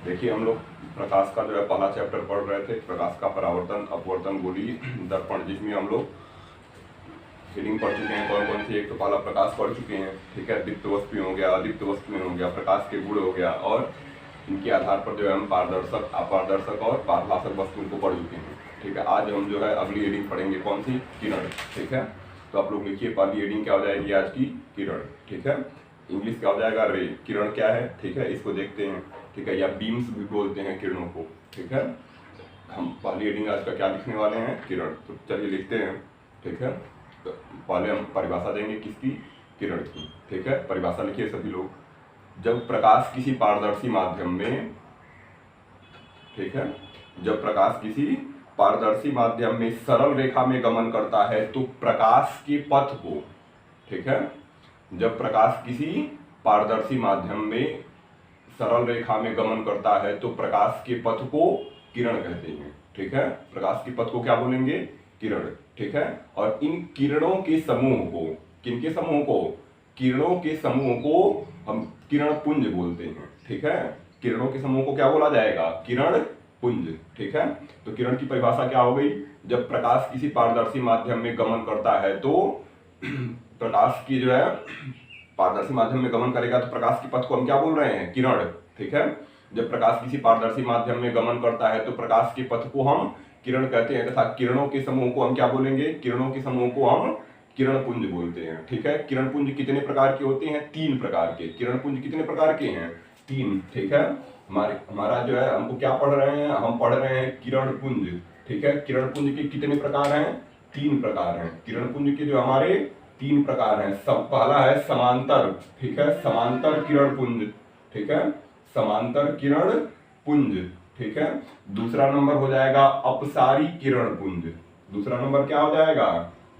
देखिए हम लोग प्रकाश का जो है पहला चैप्टर पढ़ रहे थे, प्रकाश का परावर्तन, अपवर्तन, गोलीय दर्पण, जिसमें हम लोग हेडिंग पढ़ चुके हैं कौन कौन सी। एक तो पहला प्रकाश पढ़ चुके हैं, ठीक है, दीप्त वस्तुएं हो गया, अदीप्त वस्तुएं हो गया, प्रकाश के गुण हो गया, और इनके आधार पर जो है हम पारदर्शक, अपारदर्शक और पारभाषक वस्तुओं को पढ़ चुके हैं, ठीक है। आज हम जो है अगली हेडिंग पढ़ेंगे कौन सी, किरण, ठीक है। तो आप लोग लिखिए पहली हेडिंग क्या हो जाएगी आज की, किरण, ठीक है। इंग्लिश क्या हो जाएगा, रे। किरण क्या है, ठीक है, इसको देखते हैं, ठीक है, या बीम्स भी बोलते हैं किरणों को, ठीक है। हम पहली हेडिंग आज का क्या लिखने वाले हैं, किरण। तो चलिए लिखते हैं, ठीक है। तो पहले हम परिभाषा देंगे किसकी, किरण की, ठीक है। परिभाषा लिखिए सभी लोग। जब प्रकाश किसी पारदर्शी माध्यम में, ठीक है, जब प्रकाश किसी पारदर्शी माध्यम में सरल रेखा में गमन करता है तो प्रकाश के पथ को, ठीक है, जब प्रकाश किसी पारदर्शी माध्यम में सरल रेखा में गमन करता है तो प्रकाश के पथ को किरण कहते हैं, ठीक है। प्रकाश के पथ को क्या बोलेंगे, किरण, ठीक है। और इन किरणों के समूह को, किनके समूह को, किरणों के समूह को हम किरण पुंज बोलते हैं, ठीक है। किरणों के समूह को क्या बोला जाएगा, किरण पुंज, ठीक है। तो किरण की परिभाषा क्या हो गई, जब प्रकाश किसी पारदर्शी माध्यम में गमन करता है तो प्रकाश की जो है पारदर्शी माध्यम में गमन करेगा तो प्रकाश के पथ को हम क्या बोल रहे हैं, किरण, ठीक है। जब प्रकाश किसी पारदर्शी माध्यम में गमन करता है तो प्रकाश के पथ को हम किरण कहते हैं, तथा किरणों के समूह को हम क्या बोलेंगे, किरणों के समूह को हम किरण पुंज बोलते हैं, ठीक है। किरण पुंज कितने प्रकार के होते हैं, 3 प्रकार के। किरण पुंज कितने प्रकार के हैं, 3, ठीक है। हमारा जो है हमको क्या पढ़ रहे हैं, हम पढ़ रहे हैं किरण पुंज, ठीक है। किरण पुंज के कितने प्रकार हैं, 3 प्रकार हैं। किरण पुंज के जो हमारे 3 प्रकार हैं। सब पहला है समांतर, ठीक है, समांतर किरण पुंज, ठीक है, समांतर किरण पुंज, ठीक है। दूसरा नंबर हो जाएगा अपसारी किरण पुंज। दूसरा नंबर क्या हो जाएगा,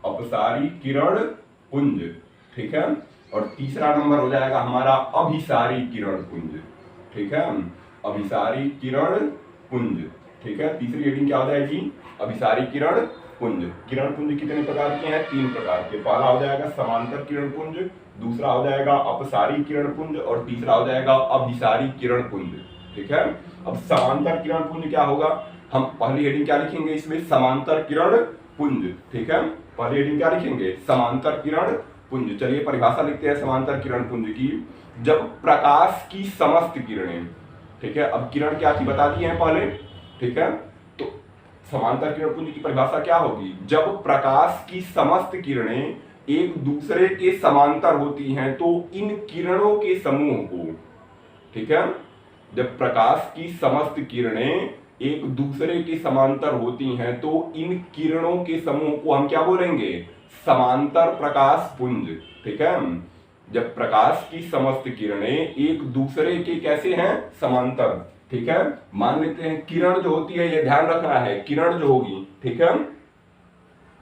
अपसारी किरण पुंज, ठीक है। और तीसरा नंबर हो जाएगा हमारा अभिसारी किरण पुंज, ठीक है, अभिसारी किरण पुंज, ठीक है। तीसरी हेडिंग क्या हो जाएगी, अभिसारी किरण पुंज। किरण पुंज कितने प्रकार के हैं, 3 प्रकार के। पहला हो जाएगा समांतर किरण पुंज, दूसरा हो जाएगा अपसारी किरण पुंज, और तीसरा हो जाएगा अभिसारी किरण पुंज, ठीक है। अब समांतर किरण पुंज क्या होगा, हम पहली हेडिंग क्या लिखेंगे इसमें, समांतर किरण पुंज, ठीक है। पहली हेडिंग क्या लिखेंगे, समांतर किरण पुंज। चलिए परिभाषा लिखते हैं समांतर किरण पुंज की। जब प्रकाश की समस्त किरणें, ठीक है, अब किरण क्या थी बता दिए हैं पहले, ठीक है। तो समांतर किरण पुंज की परिभाषा क्या होगी, जब प्रकाश की समस्त किरणें एक दूसरे के समांतर होती हैं तो इन किरणों के समूह को, ठीक है, जब प्रकाश की समस्त किरणें एक दूसरे के समांतर होती हैं तो इन किरणों के समूह को हम क्या बोलेंगे, समांतर प्रकाश पुंज, ठीक है। जब प्रकाश की समस्त किरणें एक दूसरे के कैसे हैं, समांतर, ठीक है। मान लेते हैं किरण जो होती है, ये ध्यान रखना है, किरण जो होगी, ठीक है,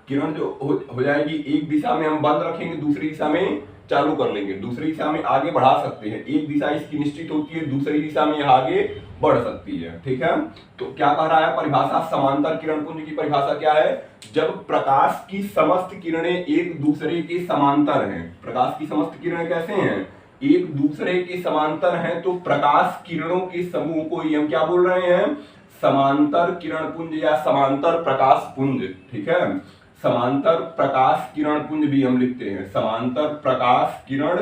किरण जो हो जाएगी, एक दिशा में हम बंद रखेंगे, दूसरी दिशा में चालू कर लेंगे, दूसरी दिशा में आगे बढ़ा सकते हैं। एक दिशा इसकी निश्चित होती है, दूसरी दिशा में यह आगे बढ़ सकती है, ठीक है। तो क्या कह रहा है परिभाषा, समांतर किरण पुंज की परिभाषा क्या है, जब प्रकाश की समस्त किरणें एक दूसरे के समांतर हैं। प्रकाश की समस्त किरणें कैसे हैं, एक दूसरे के समांतर हैं, तो प्रकाश किरणों के समूह को ही हम क्या बोल रहे हैं, समांतर किरण पुंज या समांतर प्रकाश पुंज, ठीक है। समांतर प्रकाश किरण पुंज भी हम लिखते हैं, समांतर प्रकाश किरण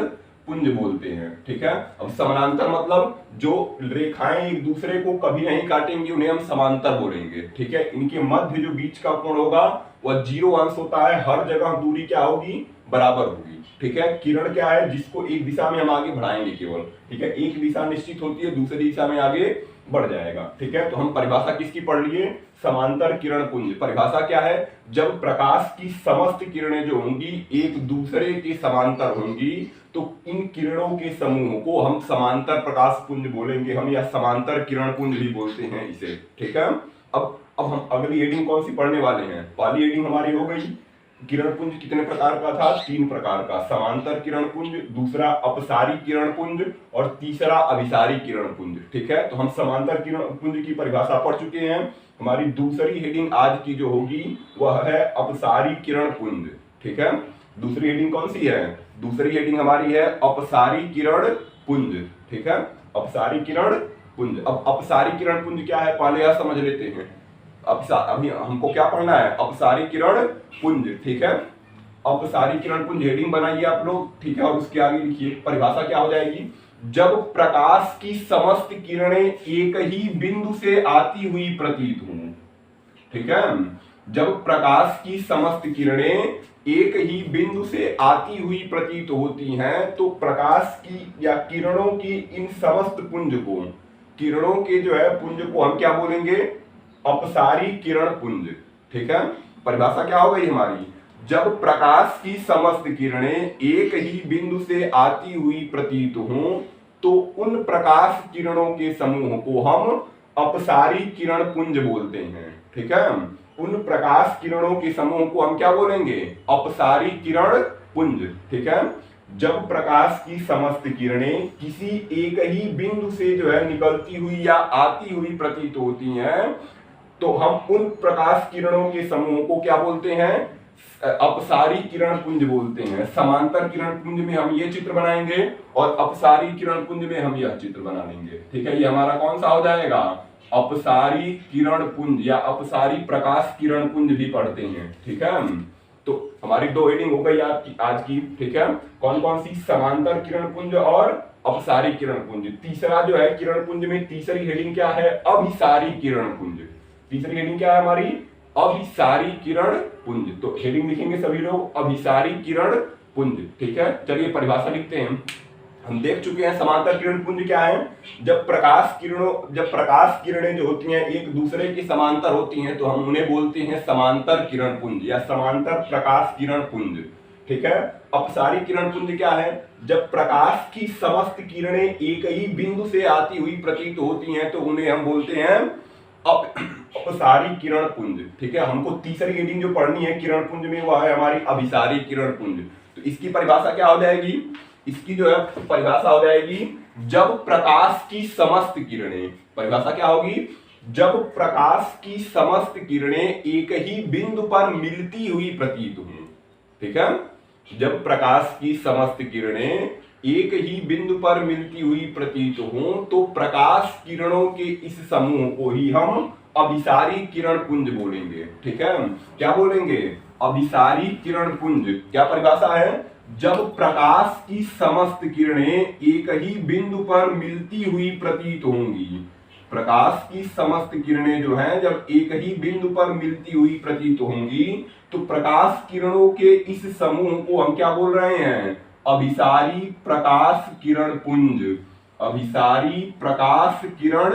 पुंज बोलते हैं, ठीक है। अब समानांतर मतलब जो रेखाएं एक दूसरे को कभी नहीं काटेंगी उन्हें हम समांतर बोलेंगे, ठीक है। इनके मध्य जो बीच का कोण होगा वह 0 अंश होता है, हर जगह दूरी क्या होगी, बराबर होगी, ठीक है। किरण क्या है, जिसको एक दिशा में हम आगे बढ़ाएंगे केवल, ठीक है, एक दिशा निश्चित होती है, दूसरी दिशा में आगे बढ़ जाएगा, ठीक है। तो हम परिभाषा किसकी पढ़ लिए, समांतर किरण पुंज। परिभाषा क्या है, जब प्रकाश की समस्त किरणें जो होंगी एक दूसरे के समांतर होंगी तो इन किरणों के समूह को हम समांतर प्रकाश पुंज बोलेंगे हम, या समांतर किरण पुंज भी बोलते हैं इसे, ठीक है। अब हम अगली हेडिंग कौन सी पढ़ने वाले हैं, पहली हेडिंग हमारी हो गई किरण पुंज कितने प्रकार का था, 3 प्रकार का। समांतर किरण पुंज, दूसरा अपसारी किरण पुंज, और तीसरा अभिसारी किरण पुंज, ठीक है। तो हम समांतर किरण पुंज की परिभाषा पढ़ चुके हैं। हमारी दूसरी हेडिंग आज की जो होगी वह है अपसारी किरण पुंज, ठीक है। दूसरी हेडिंग कौन सी है, दूसरी हेडिंग हमारी है अपसारी किरण पुंज, ठीक है, अपसारी किरण पुंज। अब अपसारी किरण पुंज क्या है पहले यह समझ लेते हैं। अभी हमको क्या पढ़ना है, अपसारी किरण पुंज, ठीक है। अपसारी किरण पुंज हेडिंग बनाइए आप लोग, ठीक है, और उसके आगे लिखिए परिभाषा क्या हो जाएगी। जब प्रकाश की समस्त किरणें एक ही बिंदु से आती हुई प्रतीत हों, ठीक है, जब प्रकाश की समस्त किरणें एक ही बिंदु से आती हुई प्रतीत होती हैं तो प्रकाश की या किरणों की इन समस्त पुंज को, किरणों के जो है पुंज को हम क्या बोलेंगे, अपसारी किरण पुंज, ठीक है। परिभाषा क्या हो गई हमारी, जब प्रकाश की समस्त किरणें एक ही बिंदु से आती हुई प्रतीत हों तो उन प्रकाश किरणों के समूह को हम अपसारी किरण पुंज बोलते हैं, ठीक है। उन प्रकाश किरणों के समूह को हम क्या बोलेंगे, अपसारी किरण पुंज, ठीक है। जब प्रकाश की समस्त किरणें किसी एक ही बिंदु से जो है निकलती हुई या आती हुई प्रतीत होती हैं तो हम उन प्रकाश किरणों के समूह को क्या बोलते हैं, अपसारी किरण पुंज बोलते हैं। समांतर किरण पुंज में हम ये चित्र बनाएंगे और अपसारी किरण पुंज में हम यह चित्र बना लेंगे, ठीक है। ये हमारा कौन सा हो जाएगा, अपसारी किरण पुंज या अपसारी प्रकाश किरण पुंज भी पढ़ते हैं, ठीक है। तो हमारी दो हेडिंग हो गई आज की, ठीक है। कौन कौन सी, समांतर किरण पुंज और अपसारी किरण पुंज। तीसरा जो है किरण पुंज में तीसरी हेडिंग क्या है, अभिसारी किरण पुंज। तीसरी हेडिंग क्या है हमारी, अभिसारी किरण पुंज। तो हेडिंग लिखेंगे सभी लोग, अभिसारी किरण पुंज, ठीक है। चलिए परिभाषा लिखते हैं। हम देख चुके हैं समांतर किरण पुंज क्या है। जब प्रकाश किरणें जो होती हैं एक दूसरे के समांतर होती हैं तो हम उन्हें बोलते हैं समांतर किरण पुंज या समांतर प्रकाश किरण पुंज, ठीक है। अपसारी किरण पुंज क्या है, जब प्रकाश की समस्त किरणें एक ही बिंदु से आती हुई प्रतीत होती हैं तो उन्हें हम बोलते हैं अपसारी किरण पुंज, ठीक है। हमको तीसरी हेडिंग जो पढ़नी है किरण पुंज में वो है हमारी अभिसारी किरण पुंज। तो इसकी परिभाषा क्या हो जाएगी, इसकी जो है परिभाषा हो जाएगी, जब प्रकाश की समस्त किरणें, परिभाषा क्या होगी, जब प्रकाश की समस्त किरणें एक ही बिंदु पर मिलती हुई प्रतीत हों, ठीक है। जब प्रकाश की समस्त किरणें एक ही बिंदु पर मिलती हुई प्रतीत हों तो प्रकाश किरणों के इस समूह को ही हम अभिसारी किरण पुंज बोलेंगे, ठीक है। क्या बोलेंगे, अभिसारी किरण पुंज। क्या परिभाषा है, जब प्रकाश की समस्त किरणें एक ही बिंदु पर मिलती हुई प्रतीत होंगी, प्रकाश की समस्त किरणें जो हैं जब एक ही बिंदु पर मिलती हुई प्रतीत होंगी तो प्रकाश किरणों के इस समूह को हम क्या बोल रहे हैं, अभिसारी प्रकाश किरण पुंज। अभिसारी प्रकाश किरण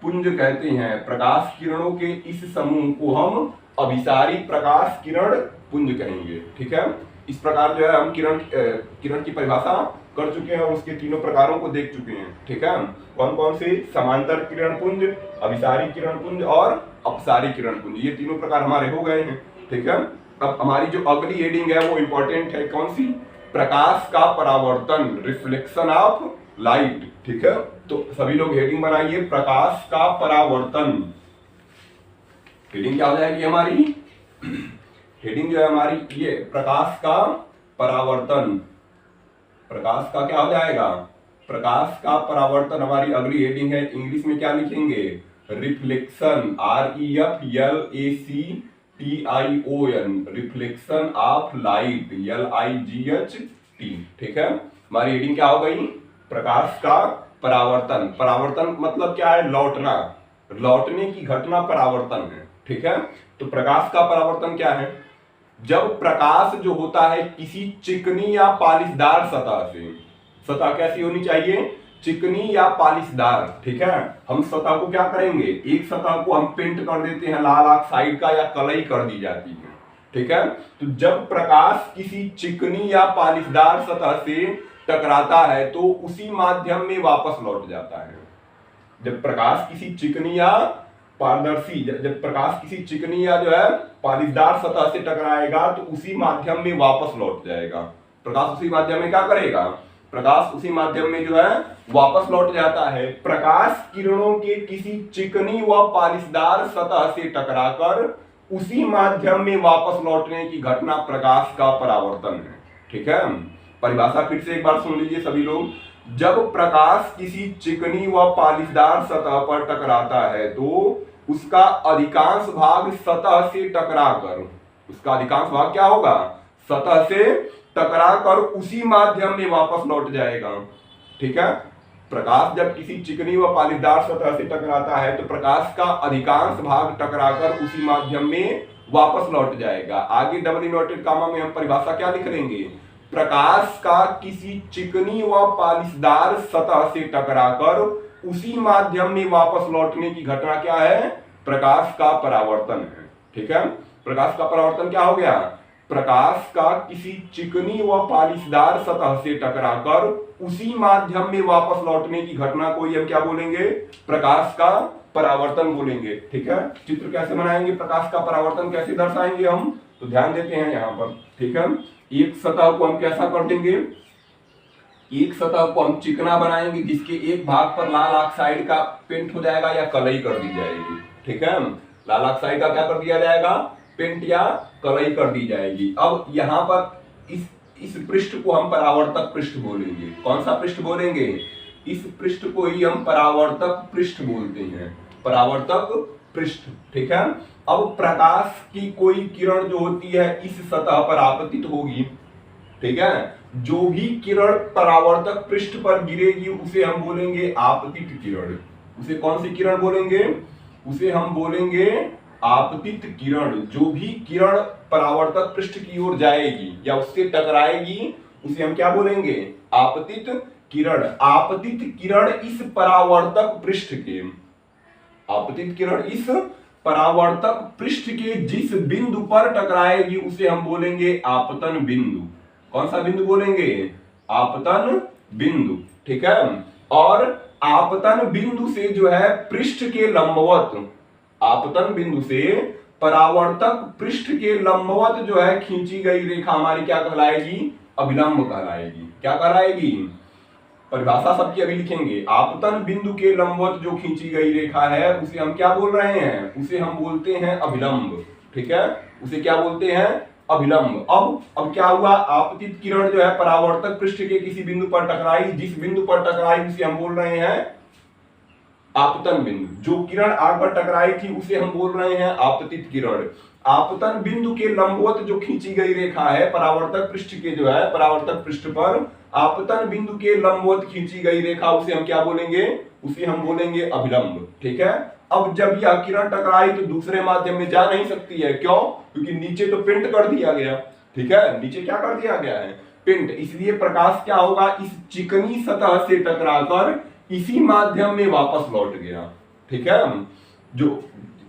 पुंज कहते हैं। प्रकाश किरणों के इस समूह को हम अभिसारी प्रकाश किरण पुंज कहेंगे, ठीक है। इस प्रकार जो है हम किरण की परिभाषा कर चुके हैं और उसके तीनों प्रकारों को देख चुके हैं, ठीक है। कौन कौन से, समांतर किरण पुंज, अभिसारी किरण पुंज और अपसारी किरण पुंज, ये तीनों प्रकार हमारे हो गए हैं, ठीक है। अब हमारी जो अगली हेडिंग है वो इंपॉर्टेंट है, कौन सी, प्रकाश का परावर्तन, रिफ्लेक्शन ऑफ लाइट, ठीक है। तो सभी लोग हेडिंग बनाइए, प्रकाश का परावर्तन। हेडिंग क्या हो जाएगी हमारी, हेडिंग जो है हमारी ये प्रकाश का परावर्तन। प्रकाश का क्या हो जाएगा, प्रकाश का परावर्तन हमारी अगली हेडिंग है। इंग्लिश में क्या लिखेंगे, reflection, REFLECTION, reflection of light, LIGHT, ठीक है। हमारी हेडिंग क्या हो गई, प्रकाश का परावर्तन। परावर्तन मतलब क्या है, लौटना, लौटने की घटना परावर्तन है, ठीक है। तो प्रकाश का परावर्तन क्या है, जब प्रकाश जो होता है किसी चिकनी या पालिशदार सतह से, सतह कैसी होनी चाहिए, चिकनी या पालिशदार, ठीक है। हम सतह को क्या करेंगे, एक सतह को हम पेंट कर देते हैं लाल ऑक्साइड का या कलई कर दी जाती है, ठीक है। तो जब प्रकाश किसी चिकनी या पालिशदार सतह से टकराता है तो उसी माध्यम में वापस लौट जाता है। जब प्रकाश किसी चिकनी या पारदर्शी, जब प्रकाश किसी चिकनी या जो है पालिशदार सतह से टकराएगा तो उसी माध्यम में वापस लौट जाएगा। प्रकाश उसी माध्यम में क्या करेगा, प्रकाश उसी माध्यम में जो है वापस लौट जाता है। प्रकाश किरणों के किसी चिकनी व पालिशदार सतह से टकराकर उसी माध्यम में वापस लौटने की घटना प्रकाश का परावर्तन है, ठीक है। परिभाषा फिर से एक बार सुन लीजिए सभी लोग, जब प्रकाश किसी चिकनी व पालिशदार सतह पर टकराता है तो उसका अधिकांश भाग सतह से टकराकर, उसका अधिकांश भाग क्या होगा, सतह से टकराकर उसी माध्यम में वापस लौट जाएगा। ठीक है, प्रकाश जब किसी चिकनी व पालिशदार सतह से टकराता है तो प्रकाश का अधिकांश भाग टकराकर उसी माध्यम में वापस लौट जाएगा। आगे डबल इन्वर्टेड कामा में हम परिभाषा क्या लिख लेंगे, प्रकाश का किसी चिकनी व पालिशदार सतह से टकराकर उसी माध्यम में वापस लौटने की घटना क्या है, प्रकाश का परावर्तन है। ठीक है, प्रकाश का परावर्तन क्या हो गया, प्रकाश का किसी चिकनी व पालिशदार सतह से टकराकर उसी माध्यम में वापस लौटने की घटना को हम क्या बोलेंगे, प्रकाश का परावर्तन बोलेंगे। ठीक है, चित्र कैसे बनाएंगे, प्रकाश का परावर्तन कैसे दर्शाएंगे हम, तो ध्यान देते हैं यहाँ पर। ठीक है, एक सतह को हम कैसा कर देंगे, एक सतह को हम चिकना बनाएंगे जिसके एक भाग पर लाल ऑक्साइड का पेंट हो जाएगा या कलई कर दी जाएगी। ठीक है, लाल ऑक्साइड का क्या कर दिया जाएगा, पेंट या कलई कर दी जाएगी। अब यहाँ पर इस पृष्ठ को हम परावर्तक पृष्ठ बोलेंगे। कौन सा पृष्ठ बोलेंगे, इस पृष्ठ को ही हम परावर्तक पृष्ठ बोलते हैं, परावर्तक पृष्ठ। ठीक है, अब प्रकाश की कोई किरण जो होती है इस सतह पर आपतित होगी। ठीक है, जो भी किरण परावर्तक पृष्ठ पर गिरेगी उसे हम बोलेंगे आपतित किरण। उसे कौन सी किरण बोलेंगे, उसे हम बोलेंगे आपतित किरण। जो भी किरण परावर्तक पृष्ठ की ओर जाएगी या उससे टकराएगी उसे हम क्या बोलेंगे, आपतित किरण। आपतित किरण इस परावर्तक पृष्ठ के, आपतित किरण इस परावर्तक पृष्ठ के जिस बिंदु पर टकराएगी उसे हम बोलेंगे आपतन बिंदु। कौन सा बिंदु बोलेंगे, आपतन बिंदु। ठीक है, और आपतन बिंदु से जो है पृष्ठ के लंबवत, आपतन बिंदु से परावर्तक पृष्ठ के लंबवत जो है खींची गई रेखा हमारी क्या कहलाएगी, अभिलंब कहलाएगी। क्या कहलाएगी, परिभाषा सबकी अभी लिखेंगे। आपतन बिंदु के लंबवत जो खींची गई रेखा है उसे हम क्या बोल रहे हैं, उसे हम बोलते हैं अभिलंब। ठीक है, उसे क्या बोलते हैं, अभिलंब। अब क्या हुआ, आपतित किरण जो है परावर्तक पृष्ठ के किसी बिंदु पर टकराई, जिस बिंदु पर टकराई उसे हम बोल रहे हैं आपतन बिंदु। जो किरण आग पर टकराई थी उसे हम बोल रहे हैं आपतित किरण। आपतन बिंदु के लंबवत जो खींची गई रेखा है परावर्तक पृष्ठ के जो है, परावर्तक पृष्ठ पर आपतन बिंदु के लंबवत खींची गई रेखा उसे हम क्या बोलेंगे, उसे हम बोलेंगे अभिलंब। ठीक है, अब जब यह किरण टकराई तो दूसरे माध्यम में जा नहीं सकती है। क्यों, क्योंकि नीचे तो पिंड कर दिया गया। ठीक है, नीचे क्या कर दिया गया है, पिंड। इसलिए प्रकाश क्या होगा, इस चिकनी सतह से टकराकर इसी माध्यम में वापस लौट गया। ठीक है, जो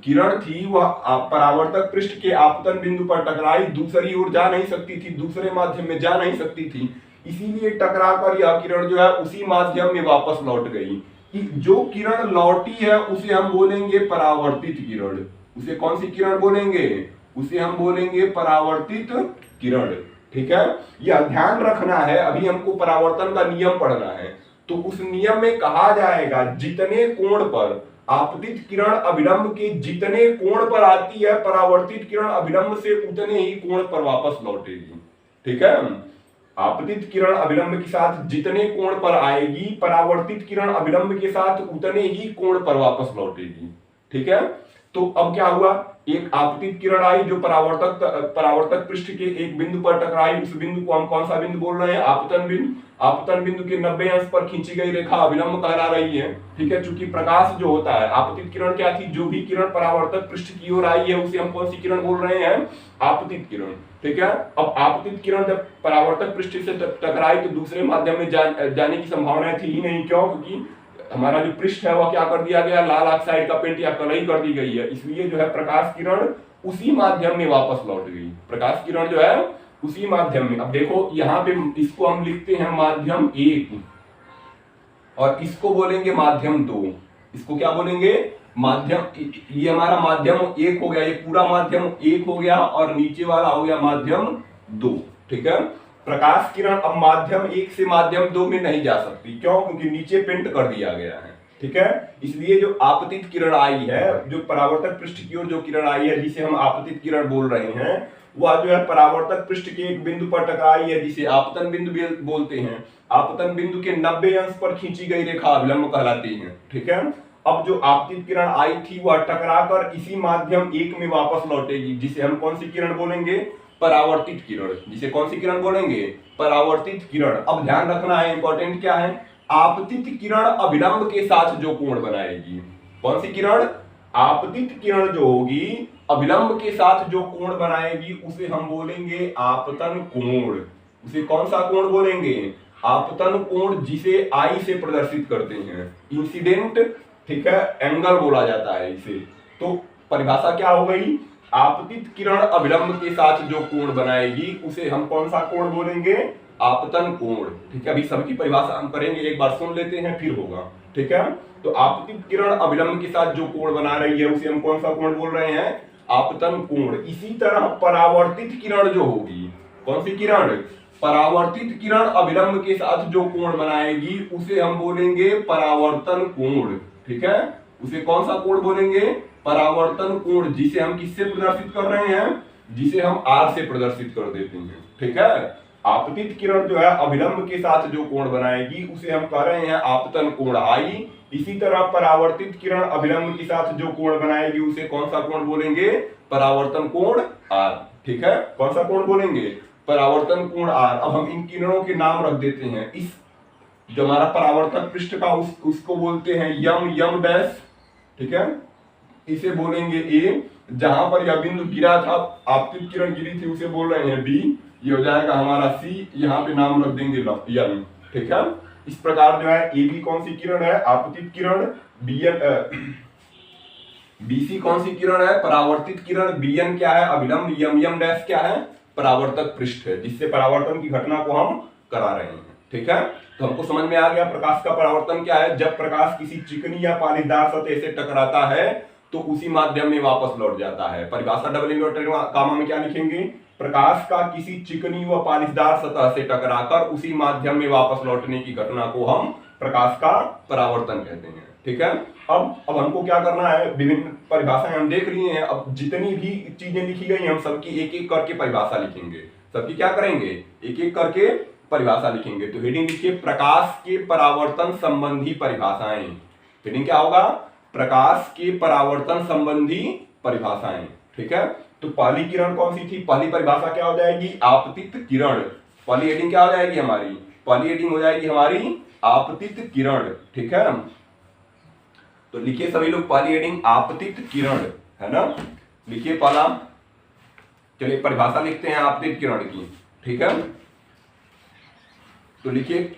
किरण थी वह परावर्तक पृष्ठ के आपतन बिंदु पर टकराई, दूसरी ओर जा नहीं सकती थी, दूसरे माध्यम में जा नहीं सकती थी, इसीलिए टकराकर यह किरण जो है उसी माध्यम में वापस लौट गई। जो किरण लौटी है उसे हम बोलेंगे परावर्तित किरण। उसे कौन सी किरण बोलेंगे, उसे हम बोलेंगे परावर्तित किरण। ठीक है, यह ध्यान रखना है, अभी हमको परावर्तन का नियम पढ़ना है। तो उस नियम में कहा जाएगा जितने कोण पर आपतित किरण अभिलंब के जितने कोण पर आती है परावर्तित किरण अभिलंब से उतने ही कोण पर वापस लौटेगी। ठीक है, आपतित किरण अभिलंब के साथ जितने कोण पर आएगी परावर्तित किरण अभिलंब के साथ उतने ही कोण पर वापस लौटेगी। ठीक है, तो अब क्या हुआ, एक आपतित किरण आई जो परावर्तक पृष्ठ के एक बिंदु पर टकराई, उस बिंदु को हम कौन सा बिंदु बोल रहे हैं, आपतन बिंदु। आपतन बिंदु के 90 अंश पर खींची गई रेखा अभिलंब कहला रही है। ठीक है, चूंकि प्रकाश जो होता है, आपतित किरण क्या थी, जो भी किरण परावर्तक पृष्ठ की ओर आई है उसे हम कौन सी किरण बोल रहे हैं, आपतित किरण। ठीक है, अब आपतित किरण जब परावर्तक पृष्ठ से टकराई तो दूसरे माध्यम में जाने की संभावना थी ही नहीं। क्यों, क्योंकि हमारा जो पृष्ठ है वह क्या कर दिया गया, लाल ऑक्साइड का पेंट या कलई कर दी गई है। इसलिए जो है प्रकाश किरण उसी माध्यम में वापस लौट गई। प्रकाश किरण जो है उसी माध्यम में। अब देखो यहाँ पे इसको हम लिखते हैं माध्यम 1 और इसको बोलेंगे माध्यम 2। इसको क्या बोलेंगे, माध्यम, ये हमारा माध्यम 1 हो गया, ये पूरा माध्यम 1 हो गया और नीचे वाला हो गया माध्यम 2। ठीक है, प्रकाश किरण अब माध्यम 1 से माध्यम 2 में नहीं जा सकती। क्यों, क्योंकि नीचे पेंट कर दिया गया है। ठीक है, इसलिए जो आपतित किरण आई है, जो परावर्तक पृष्ठ की ओर जो किरण आई है जिसे हम आपतित किरण बोल रहे हैं, वह जो है परावर्तक पृष्ठ के एक बिंदु पर टकराई है जिसे आपतन बिंदु बोलते हैं। आपतन बिंदु के 90 अंश पर खींची गई रेखा अभिलंब कहलाती है। ठीक है, अब जो आपतित किरण आई थी वह टकराकर इसी माध्यम 1 में वापस लौटेगी, जिसे हम कौन सी किरण बोलेंगे? परावर्तित किरण। जिसे कौन सी किरण बोलेंगे? परावर्तित किरण। अब ध्यान रखना है, इंपॉर्टेंट क्या है, आपतित किरण अभिलंब के साथ जो कोण बनाएगी। कौन सी किरण? आपतित किरण जो होगी अभिलंब के साथ जो कोण बनाएगी उसे हम बोलेंगे आपतन कोण। उसे कौन सा कोण बोलेंगे? आपतन कोण, जिसे आई से प्रदर्शित करते हैं, इंसिडेंट, ठीक है, एंगल बोला जाता है इसे। तो परिभाषा क्या हो गई? आपतित किरण अभिलंब के साथ जो कोण बनाएगी उसे हम कौन सा कोण बोलेंगे? आपतन कोण। ठीक है, अभी सबकी परिभाषा हम करेंगे, एक बार सुन लेते हैं फिर होगा। ठीक है, तो आपतित किरण अभिलंब के साथ जो कोण बना रही है उसे हम कौन सा कोण बोल रहे हैं? आपतन कोण। इसी तरह परावर्तित किरण जो होगी, कौन सी किरण? परावर्तित किरण अभिलंब के साथ जो कोण बनाएगी उसे हम बोलेंगे परावर्तन कोण। ठीक है, उसे कौन सा कोण बोलेंगे? परावर्तन कोण, जिसे हम किससे प्रदर्शित कर रहे हैं? जिसे हम आर से प्रदर्शित कर देते हैं। ठीक है, आपतित किरण जो है अभिलंब के साथ जो कोण बनाएगी उसे हम कह रहे हैं आपतन कोण आई। इसी तरह परावर्तित किरण अभिलंब के साथ जो कोण बनाएगी उसे कौन सा कोण बोलेंगे? परावर्तन कोण आर। ठीक है, कौन सा कोण बोलेंगे? परावर्तन कोण आर। अब हम इन किरणों के नाम रख देते हैं। इस जो हमारा परावर्तक पृष्ठ का उसको बोलते हैं यम डैश। ठीक है, इसे बोलेंगे ए। जहां पर यह बिंदु गिरा था, आपतित किरण गिरी थी, उसे बोल रहे हैं बी। ये हो जाएगा हमारा सी, यहाँ पे नाम रख देंगे यम। ठीक है, इस प्रकार जो है ए बी कौन सी किरण है? आपतित किरण। बीसी कौन सी किरण है? परावर्तित किरण। बीएन क्या है? अभिलंब। यम डैश क्या है? परावर्तक पृष्ठ है, जिससे परावर्तन की घटना को हम करा रहे हैं। ठीक है, तो हमको समझ में आ गया प्रकाश का परावर्तन क्या है। जब प्रकाश किसी चिकनी या पालीदार सतह से टकराता है तो उसी माध्यम में वापस लौट जाता है। परिभाषा डबल इन्वर्टेड कामा में क्या लिखेंगे? प्रकाश का किसी चिकनी व पालिशदार सतह से टकराकर उसी माध्यम में वापस लौटने की घटना को हम प्रकाश का परावर्तन कहते हैं। ठीक है, अब हमको क्या करना है? विभिन्न परिभाषाएं हम देख लिए हैं। अब जितनी भी चीजें लिखी गई हम सबकी एक एक करके परिभाषा लिखेंगे। सबकी क्या करेंगे? एक एक करके परिभाषा लिखेंगे। तो हेडिंग लिखिए प्रकाश के परावर्तन संबंधी परिभाषाएं। हेडिंग क्या होगा? प्रकाश के परावर्तन संबंधी परिभाषाएं। ठीक है, तो पहली किरण कौन सी थी? पहली परिभाषा क्या हो जाएगी? आपतित किरण। पहली हेडिंग क्या हो जाएगी हमारी? पहली हेडिंग हो जाएगी हमारी आपतित किरण। ठीक है, तो लिखिए सभी लोग पहली हेडिंग आपतित किरण, है ना? लिखिए पहला। चलिए परिभाषा लिखते हैं आपतित किरण की। ठीक है, तो लिखिए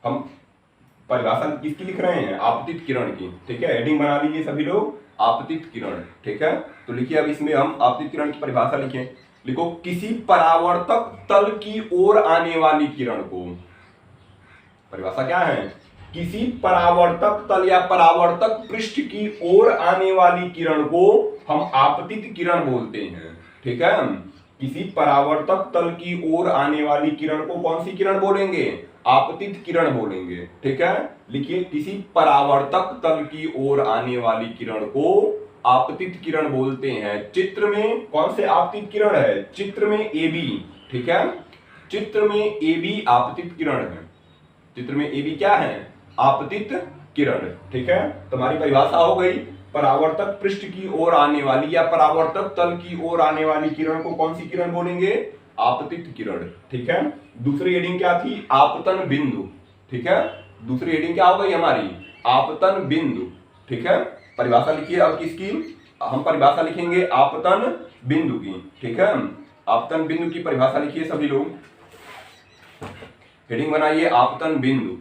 हम परिभाषा किसकी लिख रहे हैं? आपतित किरण की। ठीक है, हेडिंग बना लीजिए सभी लोग आपतित किरण। ठीक है, तो लिखिए अब इसमें हम आपतित किरण की परिभाषा लिखें। लिखो किसी परावर्तक तल की ओर आने वाली किरण को। परिभाषा क्या है? किसी परावर्तक तल या परावर्तक पृष्ठ की ओर आने वाली किरण को हम आपतित किरण बोलते हैं। ठीक है, किसी परावर्तक तल की ओर आने वाली किरण को कौन सी किरण बोलेंगे? आपतित किरण बोलेंगे। ठीक है, लिखिए किसी परावर्तक तल की ओर आने वाली किरण को आपतित किरण बोलते हैं। चित्र में कौन से आपतित किरण है? चित्र में ए बी। ठीक है, चित्र में ए बी आपतित किरण है। चित्र में ए बी क्या है? आपतित किरण। ठीक है, तुम्हारी परिभाषा हो गई। परावर्तक पृष्ठ की ओर आने वाली या परावर्तक तल की ओर आने वाली किरण को कौन सी किरण बोलेंगे? आपतित किरण। ठीक है, दूसरी हेडिंग क्या थी? आपतन बिंदु। ठीक है, दूसरी हेडिंग क्या हो गई हमारी? आपतन बिंदु। ठीक है, परिभाषा लिखिए अब किसकी? हम परिभाषा लिखेंगे आपतन बिंदु की। ठीक है, आपतन बिंदु की परिभाषा लिखिए सभी लोग। हेडिंग बनाइए आपतन बिंदु।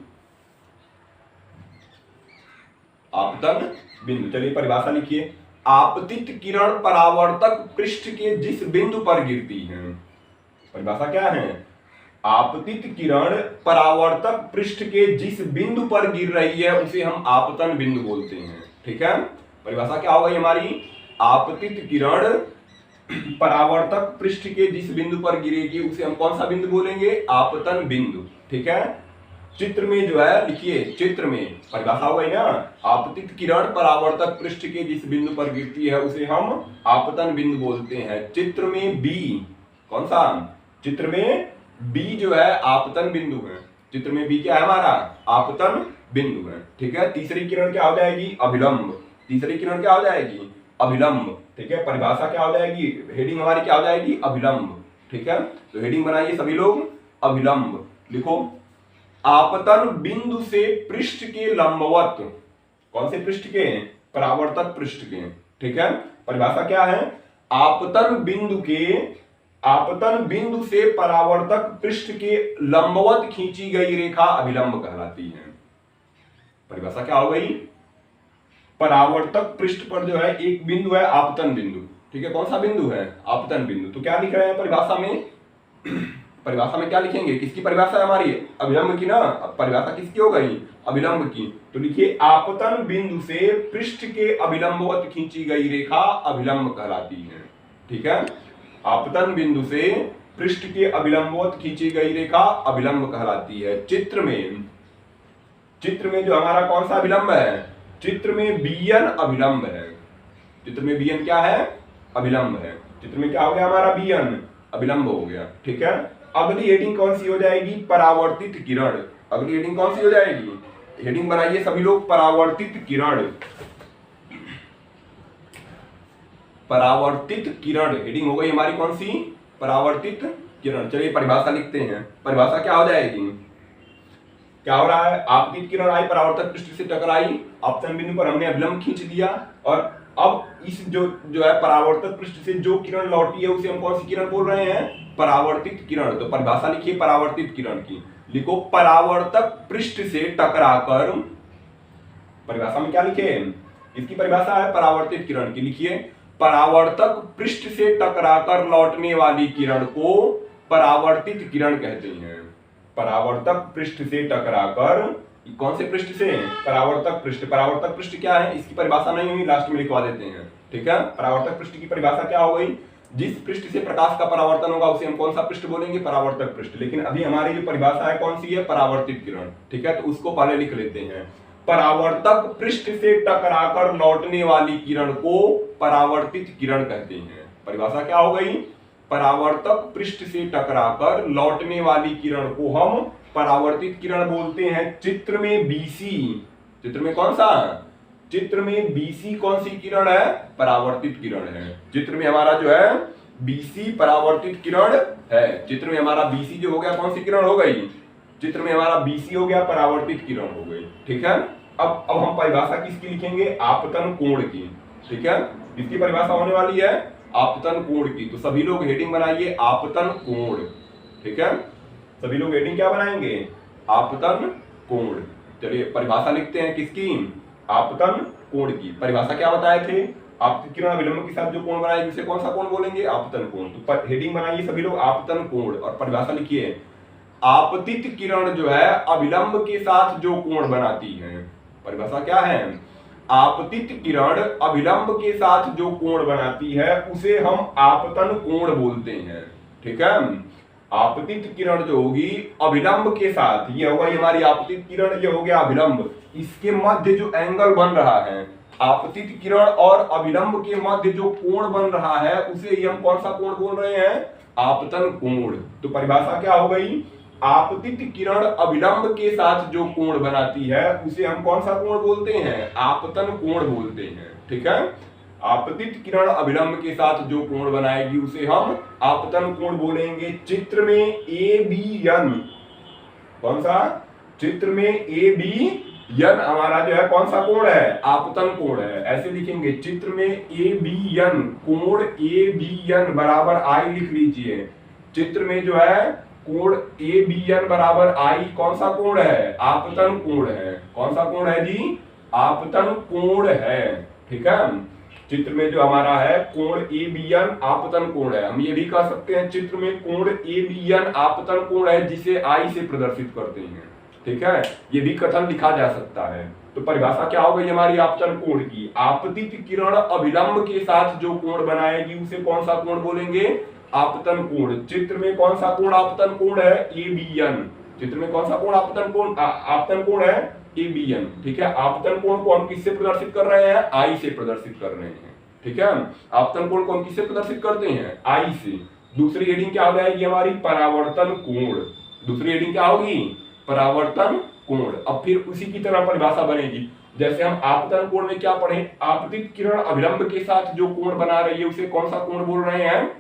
आपतन बिंदु। चलिए परिभाषा लिखिए। आपतित किरण परावर्तक पृष्ठ के जिस बिंदु पर गिरती है। परिभाषा क्या है? आपतित किरण परावर्तक पृष्ठ के जिस बिंदु पर गिर रही है उसे हम आपतन बिंदु बोलते हैं। ठीक है, परिभाषा क्या हो गई हमारी? आपतित किरण परावर्तक पृष्ठ के जिस बिंदु पर गिरेगी उसे हम कौन सा बिंदु बोलेंगे? आपतन बिंदु। ठीक है, चित्र में जो है लिखिए, चित्र में परिभाषा हो गई ना, आपतित किरण परावर्तक पृष्ठ के जिस बिंदु पर गिरती है उसे हम आपतन बिंदु बोलते हैं। चित्र में बी, कौन सा? चित्र में बी जो है आपतन बिंदु है, चित्र में बी क्या है हमारा, आपतन बिंदु है। ठीक है, तीसरी किरण क्या हो जाएगी, अभिलंब। तीसरी किरण क्या हो जाएगी, अभिलंब। ठीक है, परिभाषा क्या हो जाएगी, हेडिंग हमारी क्या हो जाएगी, अभिलंब। ठीक है, तो हेडिंग बनाइए सभी लोग, अभिलंब लिखो। आपतन बिंदु से पृष्ठ के लंबवत, कौन से पृष्ठ के, परावर्तक पृष्ठ के। ठीक है, परिभाषा क्या है, आपतन बिंदु से परावर्तक पृष्ठ के लंबवत खींची गई रेखा अभिलंब कहलाती है। परिभाषा क्या हो गई, परावर्तक पृष्ठ पर जो है एक बिंदु है आपतन बिंदु। ठीक है, कौन सा बिंदु है, आपतन बिंदु। तो क्या लिख रहे हैं परिभाषा में, परिभाषा में क्या लिखेंगे, किसकी परिभाषा है हमारी, अभिलंब की ना। परिभाषा किसकी हो गई, अभिलंब की। तो लिखिए आपतन बिंदु से पृष्ठ के अभिलंबवत खींची गई रेखा अभिलंब कहलाती है। ठीक है, आपतन बिंदु से पृष्ठ के अभिलंबवत खींची गई रेखा अभिलंब कहलाती है। चित्र में जो हमारा कौन सा अभिलंब है, चित्र में बीएन अभिलंब है। चित्र में बीएन क्या है, अभिलंब है। चित्र में क्या हो गया हमारा, बीएन अभिलंब हो गया। ठीक है, अगली हेडिंग कौन सी हो जाएगी, परावर्तित किरण। अगली हेडिंग कौन सी हो जाएगी, हेडिंग बनाइए सभी लोग, परावर्तित किरण। परावर्तित किरण हेडिंग हो गई हमारी कौन सी, परावर्तित किरण। चलिए परिभाषा लिखते हैं। परिभाषा क्या हो जाएगी, क्या हो रहा है, आपतित किरण आई, परावर्तक पृष्ठ से टकराई, आपतन बिंदु पर हमने अभिलंब खींच दिया, और अब इस जो है परावर्तक पृष्ठ से जो किरण लौटी है उसे हम कौन सी किरण बोल रहे हैं, परावर्तित किरण। तो परिभाषा लिखिए परावर्तित किरण की, लिखो परावर्तक पृष्ठ से टकराकर। परिभाषा में क्या लिखे, इसकी परिभाषा है परावर्तित किरण की, लिखिए परावर्तक पृष्ठ से टकराकर लौटने वाली किरण को परावर्तित किरण कहते हैं। परावर्तक पृष्ठ से टकराकर, कौन से पृष्ठ से, परावर्तक पृष्ठ। परावर्तक पृष्ठ क्या है, इसकी परिभाषा नहीं हुई, लास्ट में लिखवा देते हैं। ठीक है, परावर्तक पृष्ठ की परिभाषा क्या हो गई, जिस पृष्ठ से प्रकाश का परावर्तन होगा उसे हम कौन सा पृष्ठ बोलेंगे, परावर्तक पृष्ठ। लेकिन अभी हमारी जो परिभाषा है कौन सी है, परावर्तित किरण। ठीक है, तो उसको पहले लिख लेते हैं। परावर्तक पृष्ठ से टकराकर लौटने वाली किरण को परावर्तित किरण कहते हैं। परिभाषा क्या हो गई, परावर्तक पृष्ठ से टकराकर लौटने वाली किरण को हम परावर्तित किरण बोलते हैं। चित्र में बीसी, चित्र में कौन सा, चित्र में बीसी कौन सी किरण है, परावर्तित किरण है। चित्र में हमारा जो है बीसी परावर्तित किरण है। चित्र में हमारा बीसी जो हो गया कौन सी किरण हो गई, चित्र में हमारा बीसी हो गया, परावर्तित किरण हो गई। ठीक है, अब हम परिभाषा किसकी लिखेंगे, आपतन कोण की। ठीक है, इसकी परिभाषा होने वाली है आपतन कोण की। तो सभी लोग हेडिंग बनाइए आपतन कोण। ठीक है, सभी लोग हेडिंग क्या बनाएंगे, आपतन कोण। चलिए परिभाषा लिखते हैं किसकी, आपतन कोण की। परिभाषा क्या बताए थे, आपतित किरण अभिलंब के साथ जो कोण बनाएगी उसे कौन सा कोण बोलेंगे, आपतन कोण। तो हेडिंग बनाइए सभी लोग आपतन कोण, और परिभाषा लिखिए आपतित किरण जो है अभिलंब के साथ जो कोण बनाती है। परिभाषा क्या है, आपतित किरण अभिलंब के साथ जो कोण बनाती है उसे हम आपतन कोण बोलते हैं। ठीक है, आपतित किरण जो होगी अभिलंब के साथ, ये होगा हमारी आपतित किरण, ये हो गया अभिलंब, इसके मध्य जो एंगल बन रहा है, आपतित किरण और अभिलंब के मध्य जो कोण बन रहा है उसे ही हम कौन सा कोण बोल रहे हैं, आपतन कोण। तो परिभाषा क्या हो गई, आपतित किरण अभिलंब के साथ जो कोण बनाती है उसे हम कौन सा कोण बोलते हैं, आपतन कोण बोलते हैं। ठीक है, आपतित किरण अभिलंब के साथ जो कोण बनाएगी उसे हम आपतन कोण बोलेंगे। चित्र में ए बी एन, कौन सा, चित्र में ए बी एन हमारा जो है कौन सा कोण है, आपतन कोण है। ऐसे लिखेंगे, चित्र में ए बी एन, कोण ए बी एन बराबर आई लिख लीजिए। चित्र में जो है कोण ए बी एन बराबर आई कौन सा कोण है, आपतन कोण है। कौन सा कोण है जी, आपतन कोण है। ठीक है, चित्र में जो हमारा है कोण ए बी एन आपतन कोण है। हम ये भी कह सकते हैं चित्र में कोण ए बी एन आपतन कोण है जिसे आई से प्रदर्शित करते हैं। ठीक है, ये भी कथन लिखा जा सकता है। तो परिभाषा क्या हो गई हमारी आपतन कोण की, आपतित किरण अभिलंब के साथ जो कोण बनाएगी उसे कौन सा कोण बोलेंगे, आपतन कोण। चित्र में कौन सा कोण आपतन कोण है, ए बी एन। चित्र में कौन सा कोण आपतन कोण, आपतन कोण है, ए बी एन। ठीक है, आपतन कोण को हम किससे प्रदर्शित कर रहे हैं, आई से प्रदर्शित कर रहे हैं। ठीक है, आपतन कोण को हम किससे प्रदर्शित करते हैं, आई से। दूसरी हेडिंग क्या हो जाएगी हमारी, परावर्तन कोण। दूसरी हेडिंग क्या होगी, परावर्तन कोण। अब फिर उसी की तरह परिभाषा बनेगी, जैसे हम आपतन कोण में क्या पढ़े, आपतित किरण अभिलंब के साथ जो कोण बना रही है उसे कौन सा कोण बोल रहे हैं,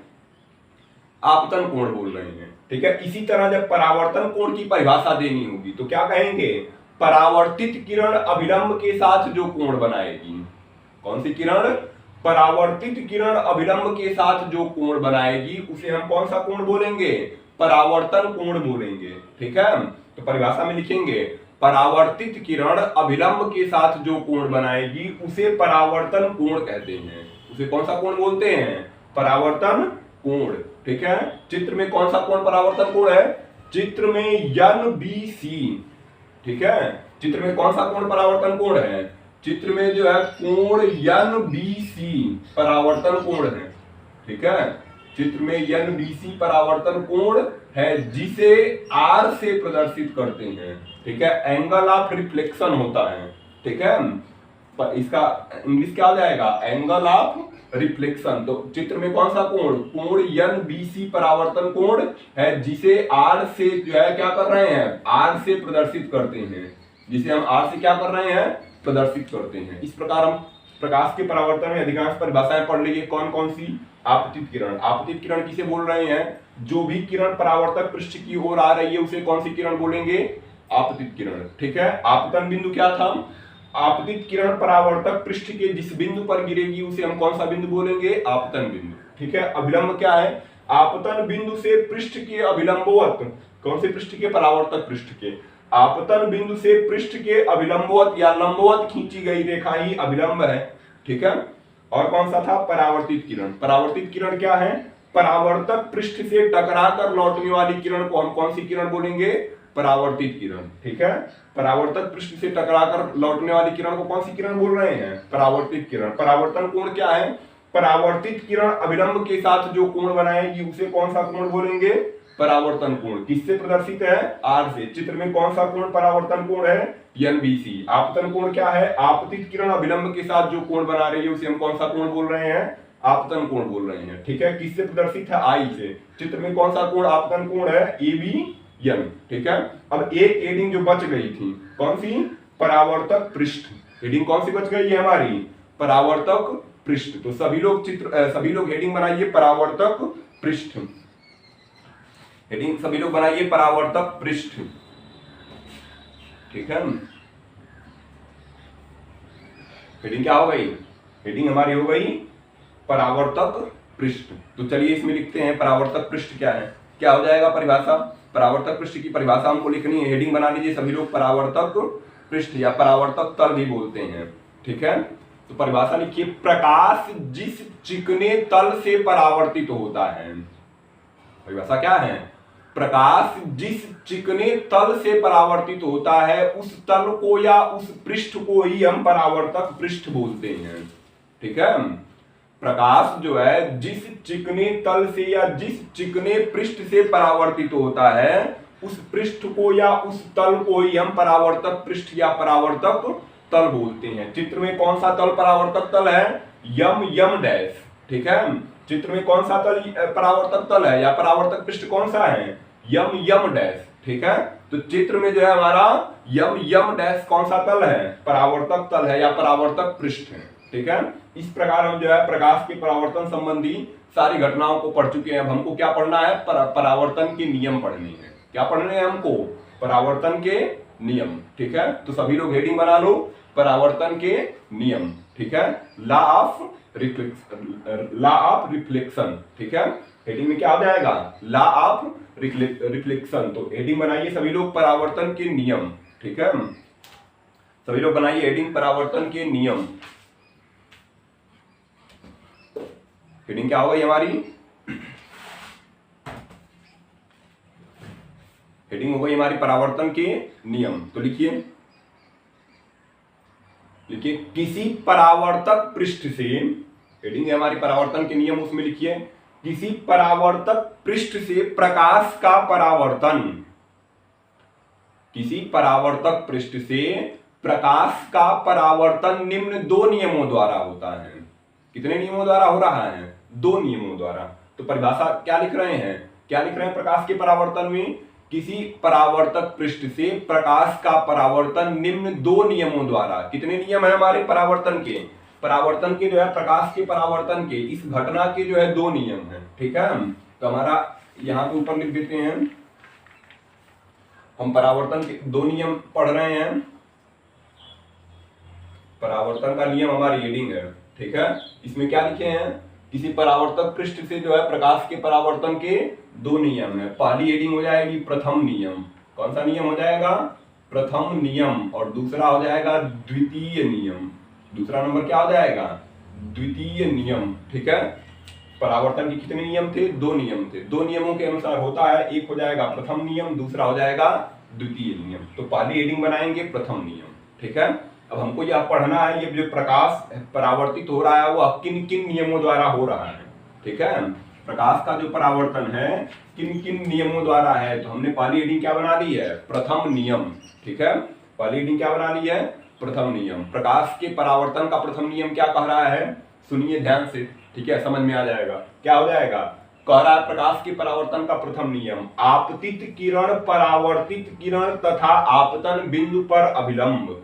आपतन कोण बोल रहे हैं। ठीक है, इसी तरह जब परावर्तन कोण की परिभाषा देनी होगी तो क्या कहेंगे, परावर्तित किरण अभिलंब के साथ जो कोण बनाएगी। कौन सी किरण, परावर्तित किरण अभिलंब के साथ जो कोण बनाएगी उसे हम कौन सा कोण बोलेंगे, परावर्तन कोण बोलेंगे। ठीक है, तो परिभाषा में लिखेंगे, परावर्तित किरण अभिलंब के साथ जो कोण बनाएगी उसे परावर्तन कोण कहते हैं। उसे कौन सा कोण बोलते हैं, परावर्तन कोण। ठीक है, चित्र में कौन सा कोण परावर्तन कोण है, चित्र में NBC। ठीक है, चित्र में कौन सा कोण परावर्तन कोण है, चित्र में जो है कोण NBC परावर्तन कोण है। ठीक है, चित्र में NBC परावर्तन कोण है जिसे R से प्रदर्शित करते हैं। ठीक है, एंगल ऑफ रिफ्लेक्शन होता है। ठीक है, इसका इंग्लिश क्या हो जाएगा, एंगल ऑफ रिफ्लेक्शन। तो चित्र में कौन सा कोण, कोण NBC परावर्तन कोण है जिसे R से जो है क्या कर रहे हैं, R से प्रदर्शित करते हैं, जिसे हम R से क्या कर रहे हैं, प्रदर्शित करते हैं। इस प्रकार हम प्रकाश के परावर्तन में अधिकांश परिभाषाएं पढ़ लीजिए। कौन कौन सी, आपतित किरण। आपतित किरण किसे बोल रहे हैं, जो भी किरण परावर्तक पृष्ठ की ओर आ रही है उसे कौन सी किरण बोलेंगे, आपतित किरण। ठीक है, आपतन बिंदु क्या था, आपतित किरण परावर्तक पृष्ठ के जिस बिंदु पर गिरेगी उसे हम कौन सा बिंदु बोलेंगे, आपतन बिंदु। ठीक है, अभिलंब क्या है, आपतन बिंदु से पृष्ठ के अभिलंबवत, कौन से पृष्ठ के, परावर्तक पृष्ठ के, आपतन बिंदु से पृष्ठ के अभिलंबवत या लंबवत खींची गई रेखा ही अभिलंब है। ठीक है, और कौन सा था, परावर्तित किरण। परावर्तित किरण क्या है, परावर्तक पृष्ठ से टकराकर लौटने वाली किरण को हम कौन सी किरण बोलेंगे, परावर्तित किरण। ठीक है, परावर्तक पृष्ठ से टकराकर लौटने वाली किरण को कौन सी किरण बोल रहे हैं, परावर्तित किरण। परावर्तन कोण क्या है, परावर्तित किरण अभिलंब के साथ जो कोण बनाएगी उसे कौन सा कोण बोलेंगे, परावर्तन कोण। किससे प्रदर्शित है, R से। चित्र में कौन सा कोण परावर्तन कोण है, NBC। आपतन कोण क्या है, आपतित किरण अभिलंब के साथ जो कोण बना रही है उसे हम कौन सा कोण बोल रहे हैं, आपतन कोण बोल रहे हैं। ठीक है, किससे प्रदर्शित है, I से। चित्र में कौन सा कोण आपतन कोण है, ABN। ठीक है, अब एक हेडिंग जो बच गई थी, कौन सी, परावर्तक पृष्ठ। हेडिंग कौन सी बच गई है हमारी, परावर्तक पृष्ठ। तो सभी लोग हेडिंग बनाइए, परावर्तक पृष्ठ। हेडिंग सभी लोग बनाइए, परावर्तक पृष्ठ। ठीक है, हेडिंग क्या हो गई, हेडिंग हमारी हो गई परावर्तक पृष्ठ। तो चलिए इसमें लिखते हैं परावर्तक पृष्ठ क्या है। क्या हो जाएगा परिभाषा, परावर्तक पृष्ठ की परिभाषा हमको लिखनी है। हेडिंग बना लीजिए सभी लोग, परावर्तक पृष्ठ या परावर्तक तल भी बोलते हैं। ठीक है, तो परिभाषा लिखिए, प्रकाश जिस चिकने तल से परावर्तित होता है। परिभाषा क्या है, प्रकाश जिस चिकने तल से परावर्तित होता है उस तल को या उस पृष्ठ को ही हम परावर्तक पृष्ठ बोलते हैं। ठीक है, प्रकाश जो है जिस चिकने तल से या जिस चिकने पृष्ठ से परावर्तित होता है उस पृष्ठ को या उस तल को ही हम परावर्तक पृष्ठ या परावर्तक तल बोलते हैं। चित्र में कौन सा तल परावर्तक तल है, यम डैश। ठीक है, चित्र में कौन सा तल परावर्तक तल है या परावर्तक पृष्ठ कौन सा है, यम डैश। ठीक है, तो चित्र में जो है हमारा यम डैश कौन सा तल है, परावर्तक तल है या परावर्तक पृष्ठ है। ठीक है, इस प्रकार हम जो है प्रकाश के परावर्तन संबंधी सारी घटनाओं को पढ़ चुके हैं। अब हमको क्या पढ़ना है, परावर्तन के नियम पढ़ने हैं। क्या पढ़ने हैं हमको, परावर्तन के नियम। ठीक है, तो सभी लोग हेडिंग बना लो, परावर्तन के नियम। ठीक है, लॉ ऑफ रिफ्लेक्शन। ठीक है, हेडिंग में क्या आ जाएगा, लॉ ऑफ रिफ्लेक्शन। तो हेडिंग बनाइए सभी लोग, परावर्तन के नियम। ठीक है, सभी लोग बनाइए हेडिंग, परावर्तन के नियम। हेडिंग क्या हो गई हमारी, हेडिंग हो गई हमारी परावर्तन के नियम। तो लिखिए किसी परावर्तक पृष्ठ से, हेडिंग है हमारी परावर्तन के नियम, उसमें लिखिए किसी परावर्तक पृष्ठ से प्रकाश का परावर्तन, किसी परावर्तक पृष्ठ से प्रकाश का परावर्तन निम्न दो नियमों द्वारा होता है। कितने नियमों द्वारा हो रहा है, दो नियमों द्वारा। तो परिभाषा क्या लिख रहे हैं, क्या लिख रहे हैं प्रकाश के परावर्तन में, किसी परावर्तक पृष्ठ से प्रकाश का परावर्तन निम्न दो नियमों द्वारा, कितने नियम है हमारे परावर्तन के, परावर्तन के जो है प्रकाश के परावर्तन के, इस घटना के जो है दो नियम है, ठीक है। तो हमारा यहाँ पे ऊपर लिख देते हैं, हम परावर्तन के दो नियम पढ़ रहे हैं, परावर्तन का नियम हमारी रीडिंग है, ठीक है। इसमें क्या लिखे हैं, किसी परावर्तक पृष्ठ से जो है प्रकाश के परावर्तन के दो नियम है। पहली हेडिंग हो जाएगी प्रथम नियम, कौन सा नियम हो जाएगा, प्रथम नियम, और दूसरा हो जाएगा द्वितीय नियम, दूसरा नंबर क्या हो जाएगा, द्वितीय नियम, ठीक है। परावर्तन के कितने नियम थे, दो नियम थे, दो नियमों के अनुसार होता है, एक हो जाएगा प्रथम नियम, दूसरा हो जाएगा द्वितीय नियम। तो पहली हेडिंग बनाएंगे प्रथम नियम, ठीक है। अब हमको यह पढ़ना है, ये जो प्रकाश परावर्तित हो रहा है वो किन किन नियमों द्वारा हो रहा है, ठीक है। प्रकाश का जो परावर्तन है किन किन नियमों द्वारा है, तो हमने पहली हेडिंग क्या बना ली है, प्रथम नियम, ठीक है। पहली हेडिंग क्या बना ली है, प्रथम नियम। प्रकाश के परावर्तन का प्रथम नियम क्या कह रहा है, सुनिए ध्यान से, ठीक है, समझ में आ जाएगा। क्या हो जाएगा, कह रहा है प्रकाश के परावर्तन का प्रथम नियम, आपतित किरण परावर्तित किरण तथा आपतन बिंदु पर अभिलंब।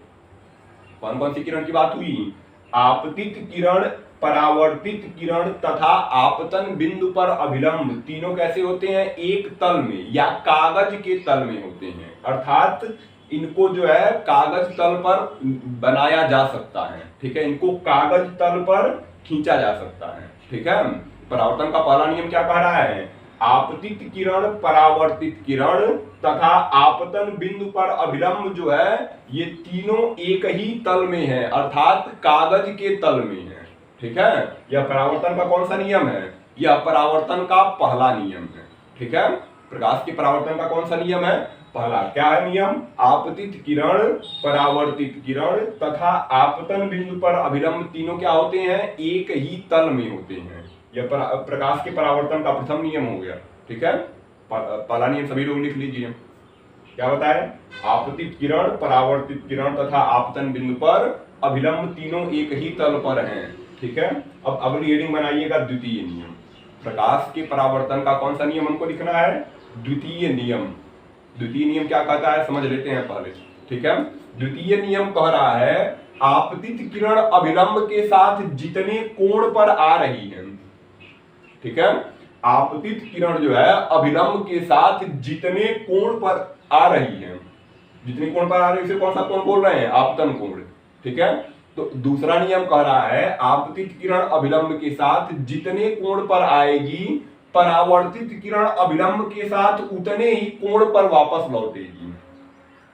कौन कौन सी किरण की बात हुई, आपतित किरण, परावर्तित किरण तथा आपतन बिंदु पर अभिलंब, तीनों कैसे होते हैं, एक तल में या कागज के तल में होते हैं, अर्थात इनको जो है कागज तल पर बनाया जा सकता है, ठीक है, इनको कागज तल पर खींचा जा सकता है, ठीक है। परावर्तन का पहला नियम क्या कह रहा है, आपतित किरण, परावर्तित किरण तथा आपतन बिंदु पर अभिलंब जो है ये तीनों एक ही तल में है, अर्थात कागज के तल में है, ठीक है। यह परावर्तन का कौन सा नियम है, यह परावर्तन का पहला नियम है, ठीक है। प्रकाश के परावर्तन का कौन सा नियम है, पहला। क्या है नियम, आपतित किरण, परावर्तित किरण तथा आपतन बिंदु पर अभिलंब तीनों क्या होते हैं, एक ही तल में होते हैं। यह प्रकाश के परावर्तन का प्रथम नियम हो गया, ठीक है। पहला नियम सभी लोग लिख लीजिए, क्या बताए, आपतित किरण, परावर्तित किरण तथा आपतन बिंदु पर अभिलंब तीनों एक ही तल पर हैं, ठीक है। अब अगली हेडिंग बनाइएगा द्वितीय नियम। प्रकाश के परावर्तन का कौन सा नियम हमको लिखना है, द्वितीय नियम। द्वितीय नियम क्या कहता है समझ लेते हैं पहले, ठीक है। द्वितीय नियम कह रहा है आपतित किरण अभिलंब के साथ जितने कोण पर आ रही है, ठीक है, आपतित किरण जो है अभिलंब के साथ जितने कोण पर आ रही है, जितने कोण पर आ रही है उसे कौन सा कोण बोल रहे हैं, आपतन कोण, ठीक है। तो दूसरा नियम कह रहा है आपतित किरण अभिलंब के साथ जितने कोण पर आएगी परावर्तित किरण अभिलंब के साथ उतने ही कोण पर वापस लौटेगी,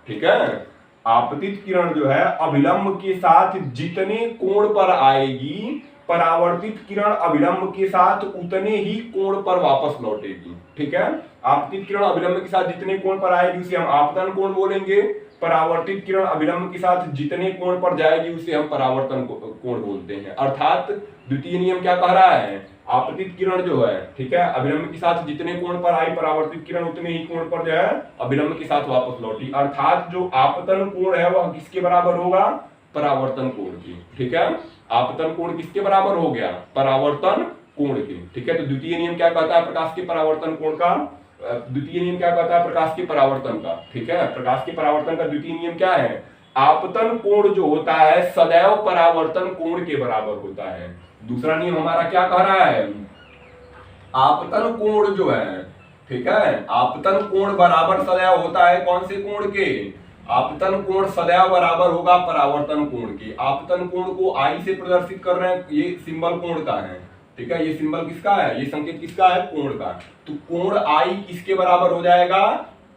ठीक है। आपतित किरण जो है अभिलंब के साथ जितने कोण पर आएगी परावर्तित किरण अभिलंब के साथ उतने ही कोण पर वापस लौटेगी, ठीक है। आपतित किरण अभिलंब के साथ जितने कोण पर आएगी उसे हम आपतन कोण बोलेंगे, परावर्तित किरण अभिलंब के साथ जितने कोण पर जाएगी उसे हम परावर्तन कोण बोलते हैं। अर्थात द्वितीय नियम क्या कह रहा है, आपतित किरण जो है, ठीक है, अभिलंब के साथ जितने कोण पर आई परावर्तित किरण उतने ही कोण पर जो है अभिलंब के साथ वापस लौटी, अर्थात जो आपतन कोण है वह किसके बराबर होगा, परावर्तन कोण की, ठीक है। आपतन कोण किसके बराबर हो गया, परावर्तन कोण के, ठीक है। तो द्वितीय नियम क्या कहता है प्रकाश के परावर्तन कोण का, द्वितीय नियम क्या कहता है प्रकाश के परावर्तन का, ठीक है। प्रकाश के परावर्तन का द्वितीय नियम क्या है, आपतन कोण जो होता है सदैव परावर्तन कोण के बराबर होता है। दूसरा नियम हमारा क्या कह रहा है, आपतन कोण जो है, ठीक है, आपतन कोण बराबर सदैव होता है कौन से कोण के, आपतन कोण सदैव बराबर होगा परावर्तन कोण के। आपतन कोण को आई से प्रदर्शित कर रहे हैं, ये सिंबल कोण का है, ठीक है, ये सिंबल किसका है, ये संकेत किसका है, कोण का। तो कोण आई किसके बराबर हो जाएगा,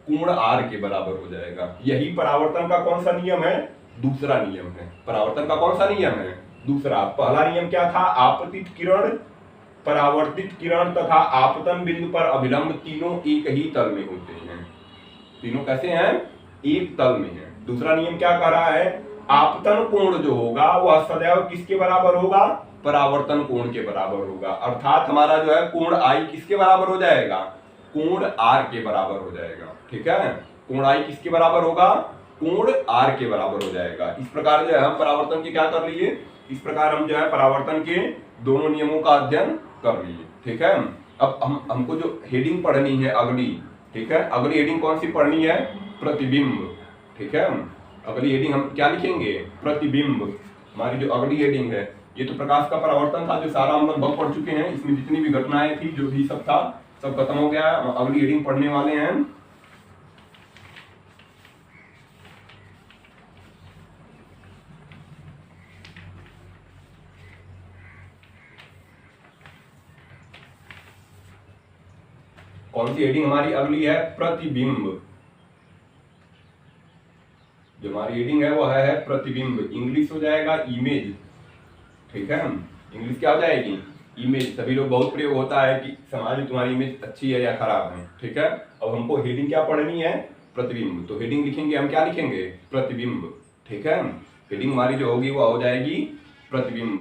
कोण आर के बराबर हो जाएगा। यही परावर्तन का कौन सा नियम है, दूसरा नियम है। परावर्तन का कौन सा नियम है, दूसरा। पहला नियम क्या था, आपतित किरण, परावर्तित किरण तथा आपतन बिंदु पर अभिलंब तीनों एक ही तल में होते हैं, तीनों कैसे हैं, एक तल में है। दूसरा नियम क्या कह रहा है, आपतन कोण जो होगा वह सदैव किसके बराबर होगा, परावर्तन कोण के बराबर होगा। अर्थात हमारा जो है कोण आई किसके बराबर हो जाएगा, कोण आर के बराबर हो जाएगा, ठीक है। कोण आई किसके बराबर होगा, कोण आर के बराबर हो जाएगा। इस प्रकार जो है हम परावर्तन के क्या कर लिए, इस प्रकार हम जो है परावर्तन के दोनों नियमों का अध्ययन कर लिए, ठीक है। अब हमको जो हेडिंग पढ़नी है अगली, ठीक है, अगली हेडिंग कौन सी पढ़नी है? प्रतिबिंब, ठीक है। अगली हेडिंग हम क्या लिखेंगे? प्रतिबिंब। हमारी जो अगली हेडिंग है, ये तो प्रकाश का परावर्तन था, जो सारा हम लगभग पढ़ चुके हैं। इसमें जितनी भी घटनाएं थी, जो भी सब था, सब खत्म हो गया। अगली हेडिंग पढ़ने वाले हैं कौन सी हेडिंग हमारी अगली है? प्रतिबिंब। जो हमारी हेडिंग है वो है प्रतिबिंब। इंग्लिश हो जाएगा इमेज, ठीक है। इंग्लिश क्या हो जाएगी? इमेज। सभी लोग बहुत प्रयोग होता है कि समाज में तुम्हारी इमेज अच्छी है या खराब है, ठीक है। अब हमको हेडिंग क्या पढ़नी है? प्रतिबिंब। तो हेडिंग लिखेंगे हम, क्या लिखेंगे? प्रतिबिंब, ठीक है। हेडिंग हमारी जो होगी वो हो जाएगी प्रतिबिंब।